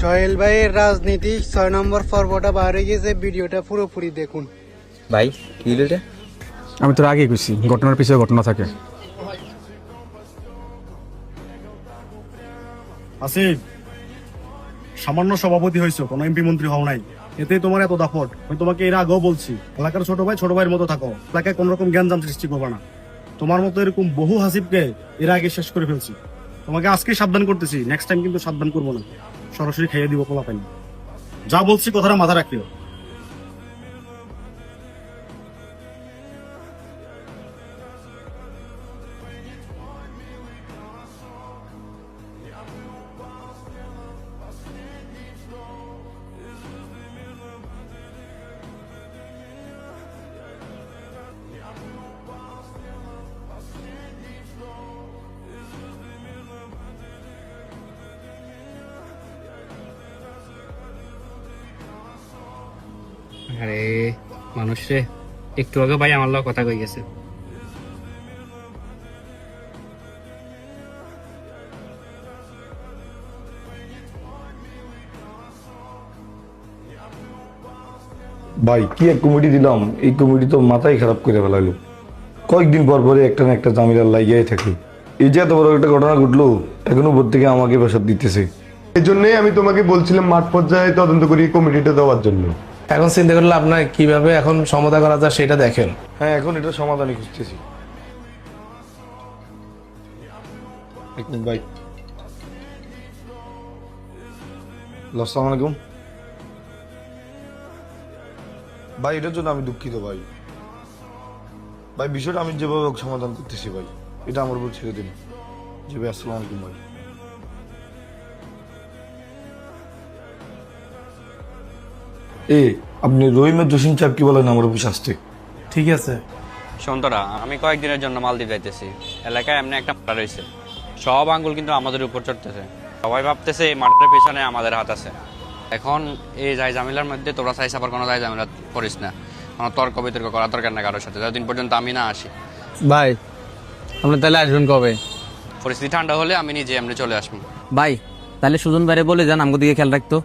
সোহেল ভাইয়ের রাজনীতি 6 নম্বর পর্বটা বার হয়ে গেছে, ভিডিওটা পুরোপুরি দেখুন। ভাই কি হলো এটা? আমি তোর আগেই কইছি ঘটনার পিছনে ঘটনা থাকে। আসিফ, সামান্য সভাপতি হয়েছো, কোনো এমপি মন্ত্রী হও নাই, এতে তোমার এত দাপট। আমি তোমাকে এর আগেও বলছি, এলাকার ছোট ভাইয়ের মতো থাকো, এলাকায় কোন রকম জ্ঞানজাম সৃষ্টি করবে না। তোমার মতো এরকম বহু হাসিবকে এর আগে শেষ করে ফেলছি। তোমাকে আজকে সাবধান করতেছি, নেক্সট টাইম কিন্তু সাবধান করবো না, সরাসরি খাইয়ে দিব পোলা পাইনি। যা বলছি কথাটা মাথা রাখিও। আরে মানুষ রে, একটু আগে ভাই আমার লগে কথা কই গেছে। ভাই কি এক কমিটি দিলাম, এই কমিটি তো মাথায় খারাপ করে ফেলাইলো। কয়েকদিন পর পরে একটা না একটা জামিলার লাগিয়ে থাকলো। এই যে এত বড় একটা ঘটনা ঘটলো, এখন উপর থেকে আমাকে প্রেশার দিতেছে। এই জন্যই আমি তোমাকে বলছিলাম মাঠ পর্যায়ে তদন্ত করি কমিটিটা দেওয়ার জন্য। এখন চিন্তা করলে আপনার কিভাবে এখন সমাধান করা যায় সেটা দেখেন। হ্যাঁ, এখন এটা সমাধানই খুঁজতেছি। এক মিনিট ভাই। আসসালামু আলাইকুম ভাই, এটার জন্য আমি দুঃখিত ভাই। ভাই বিষয়টা আমি যেভাবে হোক সমাধান করতেছি ভাই, এটা আমার উপর ছেড়ে দিন। জি ভাই, আসসালামু আলাইকুম ভাই। আপনি রহিমের জসিম চাপ কি বলেন আমার অফিস আসতে? ঠিক আছে, সন্তরা, আমি কয়েকদিনের জন্য মালদ্বীপ যাইতেছি। এলাকায় এমনি একটা মার্ডার হয়েছে, সব আঙ্গুল কিন্তু আমাদের উপর চড়তেছে। সবাই ভাবতেছে এই মার্ডারের পেছনে আমাদের হাত আছে। এখন এই যাই ঝামেলার মধ্যে তোরা চাইছ আবার কোনো যাই ঝামেলা করিস না, কোনো তর্ক বিতর্ক করা দরকার না কারোর সাথে, যতদিন পর্যন্ত আমি না আসি। ভাই আপনি তাহলে আসবেন কবে? পরিস্থিতি ঠান্ডা হলে আমি নিজে এমনি চলে আসবো। ভাই তাহলে সুজন বাইরে বলে যান আমাকে দিকে খেয়াল রাখতো।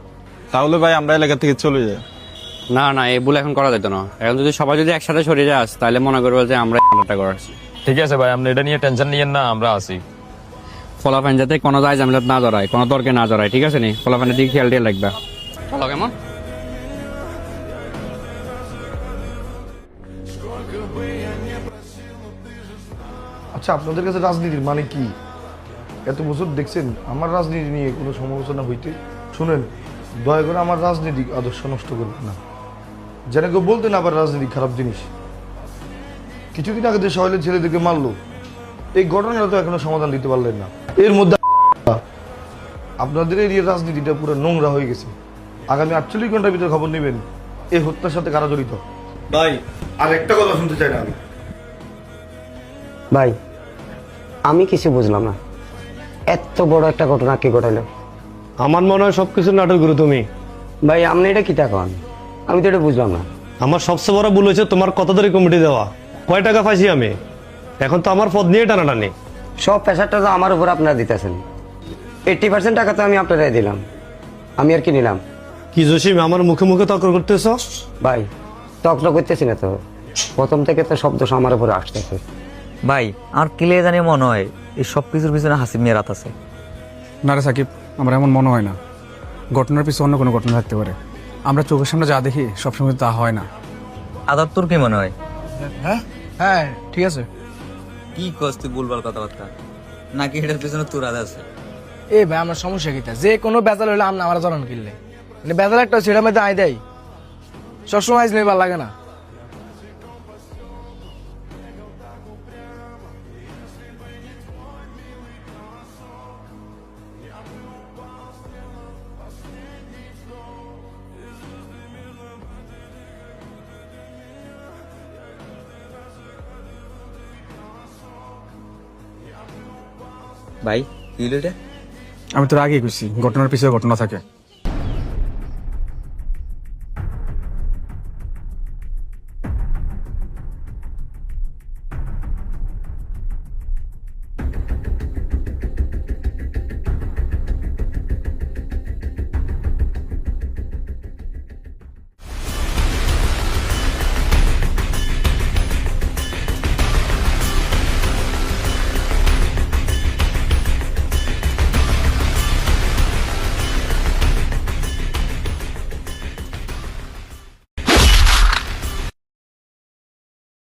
তাহলে ভাই আমরা এলাকা থেকে চলে যাই। না না, এই ভুল এখন করা যেত না। এখন যদি সবাই যদি একসাথে সরিয়ে যাস তাহলে মনে করবো যে আমরা মার্ডারটা করাচ্ছি। ঠিক আছে ভাই, আপনি এটা নিয়ে টেনশন নিয়েন না, আমরা আছি। ফলাফান যাতে কোনো যায় ঝামেলা না জড়ায়, কোনো তর্কে না জড়ায়, ঠিক আছে নি? ফলাফানের দিকে খেয়াল দিয়ে রাখবা। চলো কেমন? আচ্ছা, আপনাদের কাছে রাজনীতির মানে কি? এত বছর দেখছেন আমার রাজনীতি নিয়ে কোনো সমালোচনা হইতে? শুনেন, দয়া করে আমার রাজনৈতিক আদর্শ নষ্ট করবেন না। যেন কেউ বলতেন আবার রাজনীতি খারাপ জিনিস। কিছুদিন আগে যে সহেলের ছেলেদেরকে মারলো, এই ঘটনাটা তো এখনো সমাধান দিতে পারলেন না। এর মধ্যে আপনাদের এরিয়ার রাজনীতিটা পুরো নোংরা হয়ে গেছে। আগামী 48 ঘন্টার ভিতরে খবর নেবেন এই হত্যার সাথে কারা জড়িত। ভাই আর একটা কথা শুনতে চাই না আমি। ভাই আমি কিছু বুঝলাম না, এত বড় একটা ঘটনা কে ঘটাইলো? আমার মনে হয় সবকিছু নাটক করো তুমি। ভাই আপনি এটা কি টাকান? আমি তো এটা বুঝলাম না। আমার সবচেয়ে বড় ভুল হয়েছে তোমার কত ধরে কমিটি দেওয়া। কয় টাকা পাইছি আমি? এখন তো আমার পদ নিয়ে টানাটানি। সব প্রেশারটা তো আমার উপর আপনারা দিতেছেন। 80% টাকা তো আমি আপনারাই দিলাম, আমি আর কি নিলাম? কি জসিম আমার মুখে মুখে তর্ক করতেছ? ভাই তর্ক করতেছি না তো, প্রথম থেকে তো শব্দ আমার উপরে আসতেছে। ভাই আর ক্লিয়ার জানি মনে হয় এই সব কিছুর পিছনে হাসিব মেয়ের হাত আছে। না রে সাকিব, আমার এমন মনে হয় না। ঘটনার পিছনে অন্য কোনো ঘটনা থাকতে পারে। আমরা চোখের সামনে যা দেখি সবসময় তা হয় না। আদার তোর কি মনে হয়? হ্যাঁ ঠিক আছে। কি কস তুই ভুলভাল কথাবার্তা, নাকি এটার পিছনে তোর হাত আছে? এই ভাই আমার সমস্যা কিটা, যে কোনো বেজাল হইলে আমরা আমার জড়ান কিনলে মানে বেজাল একটা সেটার মধ্যে আয় দেয়, সবসময় আইজ নেই ভালো লাগে না। ভাই কি হলো এটা? আমি তোর আগেই কইছি ঘটনার পিছনে ঘটনা থাকে।